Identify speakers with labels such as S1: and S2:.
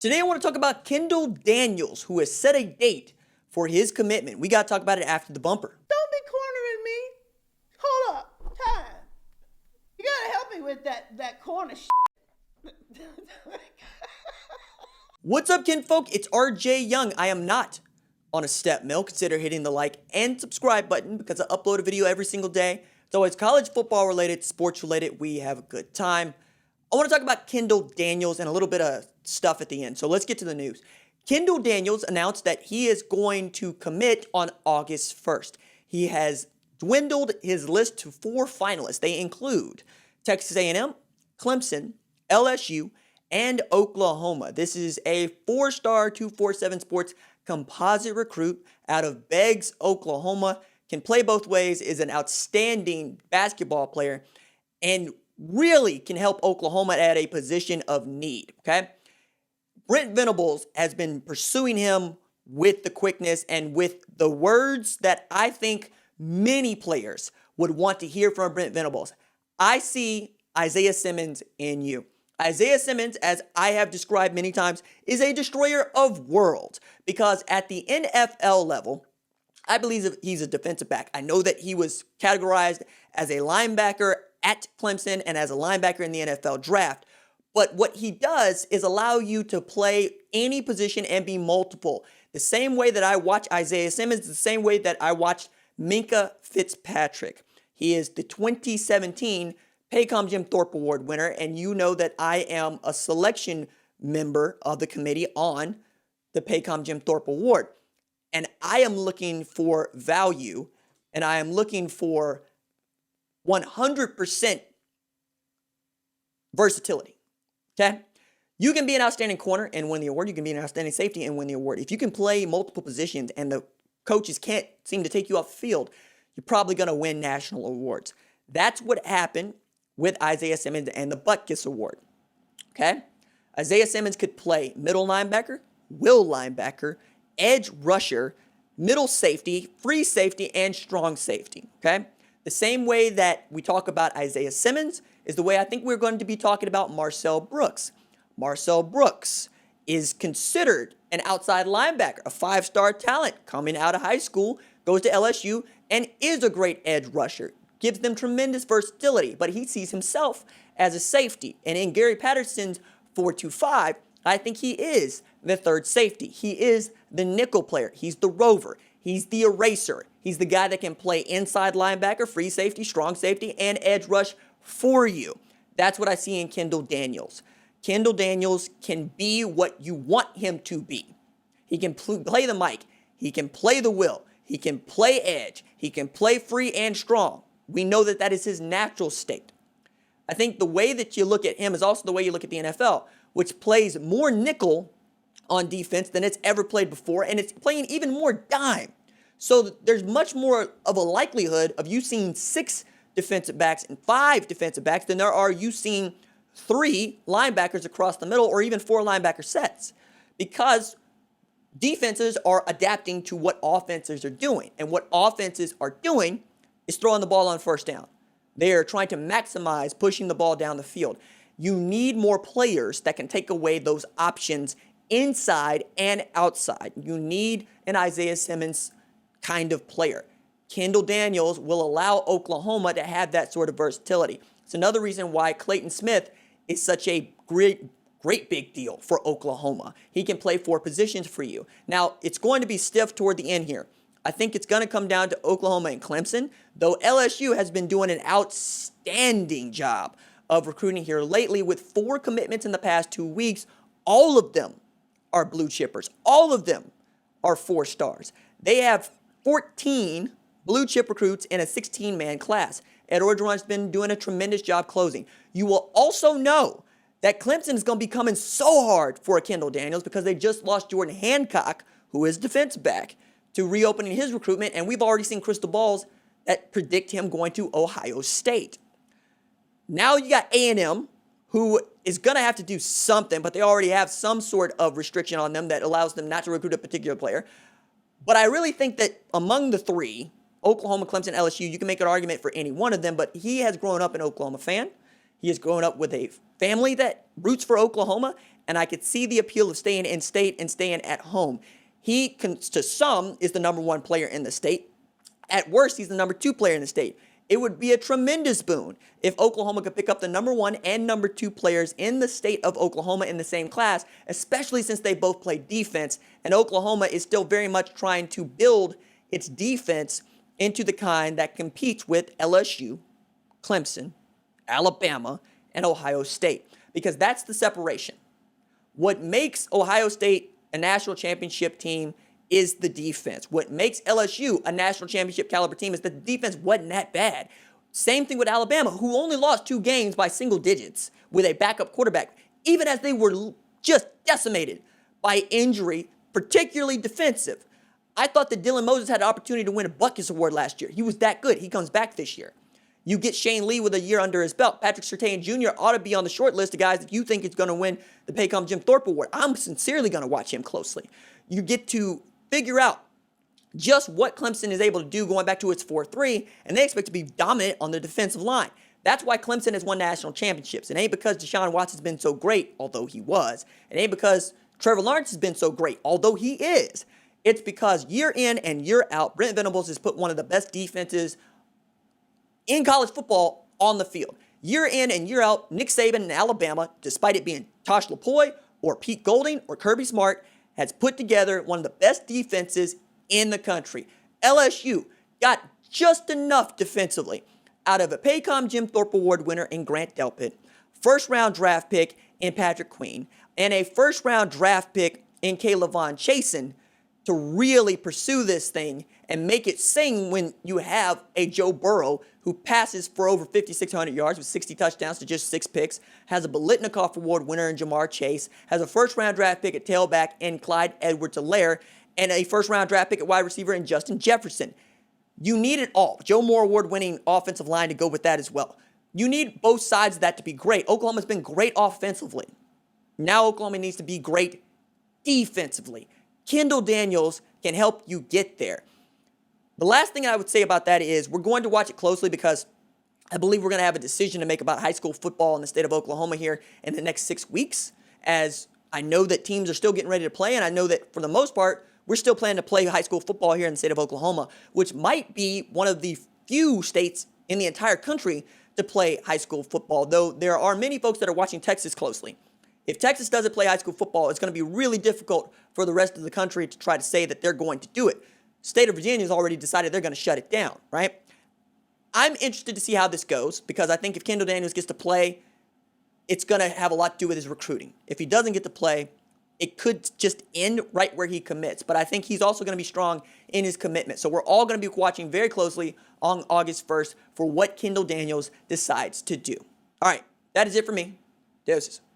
S1: Today I want to talk about Kendal Daniels, who has set a date for his commitment. We got to talk about it after the bumper.
S2: Don't be cornering me. Hold up. Time. You gotta help me with that corner shit.
S1: What's up, kinfolk? It's RJ Young. I am not on a step mill. Consider hitting the like and subscribe button because I upload a video every single day. It's always college football related, sports related. We have a good time. I want to talk about Kendal Daniels and a little bit of stuff at the end. So let's get to the news. Kendal Daniels announced that he is going to commit on August 1st. He has dwindled his list to 4 finalists. They include Texas A&M, Clemson, LSU, and Oklahoma. This is a 4-star 247 Sports composite recruit out of Beggs, Oklahoma. Can play both ways, is an outstanding basketball player, and really can help Oklahoma at a position of need, okay? Brent Venables has been pursuing him with the quickness and with the words that I think many players would want to hear from Brent Venables. I see Isaiah Simmons in you. Isaiah Simmons, as I have described many times, is a destroyer of worlds because at the NFL level, I believe he's a defensive back. I know that he was categorized as a linebacker at Clemson and as a linebacker in the NFL draft. But what he does is allow you to play any position and be multiple. The same way that I watch Isaiah Simmons, the same way that I watched Minkah Fitzpatrick. He is the 2017 Paycom Jim Thorpe Award winner, and you know that I am a selection member of the committee on the Paycom Jim Thorpe Award. And I am looking for value, and I am looking for 100% versatility, okay? You can be an outstanding corner and win the award. You can be an outstanding safety and win the award. If you can play multiple positions and the coaches can't seem to take you off the field, you're probably going to win national awards. That's what happened with Isaiah Simmons and the Butkus Award, okay? Isaiah Simmons could play middle linebacker, will linebacker, edge rusher, middle safety, free safety, and strong safety, okay? The same way that we talk about Isaiah Simmons is the way I think we're going to be talking about Marcel Brooks. Marcel Brooks is considered an outside linebacker, a 5-star talent coming out of high school, goes to LSU, and is a great edge rusher. Gives them tremendous versatility, but he sees himself as a safety. And in Gary Patterson's 4-2-5, I think he is the third safety. He is the nickel player. He's the rover. He's the eraser. He's the guy that can play inside linebacker, free safety, strong safety, and edge rush for you. That's what I see in Kendal Daniels. Kendal Daniels can be what you want him to be. He can play the mic. He can play the will. He can play edge. He can play free and strong. We know that that is his natural state. I think the way that you look at him is also the way you look at the NFL, which plays more nickel on defense than it's ever played before, and it's playing even more dime. So there's much more of a likelihood of you seeing 6 defensive backs and 5 defensive backs than there are you seeing 3 linebackers across the middle or even 4 linebacker sets, because defenses are adapting to what offenses are doing, and what offenses are doing is throwing the ball on first down. They are trying to maximize pushing the ball down the field. You need more players that can take away those options inside and outside. You need an Isaiah Simmons kind of player. Kendal Daniels will allow Oklahoma to have that sort of versatility. It's another reason why Clayton Smith is such a great big deal for Oklahoma. He can play 4 positions for you. Now, it's going to be stiff toward the end here. I think it's going to come down to Oklahoma and Clemson, though LSU has been doing an outstanding job of recruiting here lately with 4 commitments in the past 2 weeks. All of them are blue chippers. All of them are 4 stars. They have 14 blue chip recruits in a 16-man class. Ed Orgeron's been doing a tremendous job closing. You will also know that Clemson is going to be coming so hard for Kendal Daniels because they just lost Jordan Hancock, who is defensive back, to reopening his recruitment, and we've already seen crystal balls that predict him going to Ohio State. Now you got A&M, who is going to have to do something, but they already have some sort of restriction on them that allows them not to recruit a particular player. But I really think that among the 3, Oklahoma, Clemson, LSU, you can make an argument for any one of them, but he has grown up an Oklahoma fan. He has grown up with a family that roots for Oklahoma, and I could see the appeal of staying in state and staying at home. He, to some, is the number one player in the state. At worst, he's the number two player in the state. It would be a tremendous boon if Oklahoma could pick up the number one and number two players in the state of Oklahoma in the same class, especially since they both play defense, and Oklahoma is still very much trying to build its defense into the kind that competes with LSU, Clemson, Alabama, and Ohio State, because that's the separation. What makes Ohio State a national championship team is the defense. What makes LSU a national championship caliber team is that the defense wasn't that bad. Same thing with Alabama, who only lost 2 games by single digits with a backup quarterback, even as they were just decimated by injury, particularly defensive. I thought that Dylan Moses had an opportunity to win a Butkus Award last year. He was that good. He comes back this year. You get Shane Lee with a year under his belt. Patrick Surtain Jr. ought to be on the short list of guys that you think is going to win the Paycom Jim Thorpe Award. I'm sincerely going to watch him closely. You get to figure out just what Clemson is able to do going back to its 4-3, and they expect to be dominant on the defensive line. That's why Clemson has won national championships. It ain't because Deshaun Watson's been so great, although he was. It ain't because Trevor Lawrence has been so great, although he is. It's because year in and year out, Brent Venables has put one of the best defenses in college football on the field. Year in and year out, Nick Saban in Alabama, despite it being Tosh LaPoy or Pete Golding or Kirby Smart, has put together one of the best defenses in the country. LSU got just enough defensively out of a Paycom Jim Thorpe Award winner in Grant Delpit, first-round draft pick in Patrick Queen, and a first-round draft pick in Caleb Von Chasen to really pursue this thing and make it sing when you have a Joe Burrow who passes for over 5,600 yards with 60 touchdowns to just 6 picks, has a Biletnikoff Award winner in Jamar Chase, has a first-round draft pick at tailback in Clyde Edwards-Helaire, and a first-round draft pick at wide receiver in Justin Jefferson. You need it all. Joe Moore Award-winning offensive line to go with that as well. You need both sides of that to be great. Oklahoma's been great offensively. Now Oklahoma needs to be great defensively. Kendal Daniels can help you get there. The last thing I would say about that is we're going to watch it closely because I believe we're going to have a decision to make about high school football in the state of Oklahoma here in the next 6 weeks, as I know that teams are still getting ready to play, and I know that for the most part, we're still planning to play high school football here in the state of Oklahoma, which might be one of the few states in the entire country to play high school football, though there are many folks that are watching Texas closely. If Texas doesn't play high school football, it's going to be really difficult for the rest of the country to try to say that they're going to do it. State of Virginia has already decided they're going to shut it down, right? I'm interested to see how this goes because I think if Kendal Daniels gets to play, it's going to have a lot to do with his recruiting. If he doesn't get to play, it could just end right where he commits. But I think he's also going to be strong in his commitment. So we're all going to be watching very closely on August 1st for what Kendal Daniels decides to do. All right, that is it for me. Deuces.